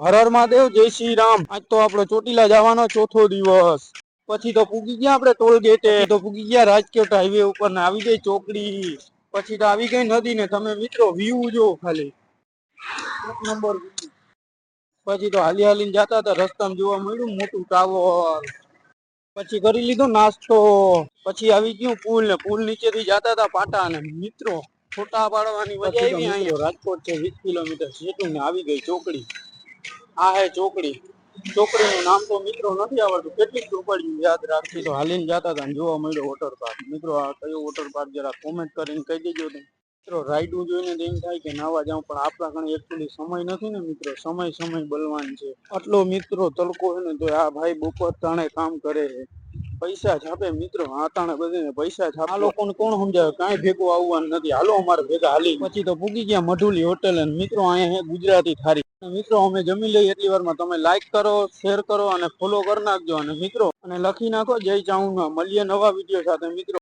હર હર મહાદેવ, જય શ્રી રામ। આજ તો આપણે ચોટીલા જવાનો ચોથો દિવસ। પછી તો પૂગી ગયા આપણે ટોલ ગેટે, તો પૂગી ગયા રાજકોટ હાઈવે ઉપર ને આવી ગઈ ચોકડી। પછી તો આવી ગઈ નદી ને તમે મિત્રો વ્યૂ જો ખાલી એક નંબર। પછી તો હાલી હાલીને જતા હતા, રસ્તામાં જોવા મળ્યું મોટું ટાવર। પછી કરી લીધો નાસ્તો, પછી આવી ગયું પુલ ને પુલ નીચેથી જતા હતા પાટા ને મિત્રો ફોટા પાડવાની મજા આવી। અહીંયા રાજકોટ છે 20 કિલોમીટર જેટલું ને આવી ગઈ ચોકડી। આ હે ચોકડી। ચોકડી નું નામ તો મિત્રો નથી આવડતું, કેટલીક ચોકડીઓ યાદ રાખી। તો હાલીને જતા હતા ને જોવા મળ્યો વોટર પાર્ક। મિત્રો આ કયો વોટર પાર્ક જરા કોમેન્ટ કરીને કહી દેજો। મિત્રો રાઈડું જોઈને તો એમ થાય કે નાવા જાવ, પણ આપણા કણે એકચુઅલી સમય નથી ને મિત્રો। સમય બલવાન છે। આટલો મિત્રો તડકો છે ને તો આ ભાઈ બપોર ટાણે કામ કરે છે। પૈસા છાપે મિત્રો, આટાણે બધીને પૈસા છાપે। આ લોકોને કોણ સમજાવે, કાંઈ ભેગું આવવાનું નથી। હાલો અમારે ભેગા હાલી। પછી તો પૂગી ગયા મઢુલી હોટેલ। મિત્રો અહીંયા ગુજરાતી થાળી। મિત્રો અમે જમી લઈએ એટલી વારમાં તમે લાઈક કરો, શેર કરો અને ફોલો કરી નાખજો। અને મિત્રો અને લખી નાખો જય ચાઉના। મળીએ નવા વિડીયો સાથે મિત્રો।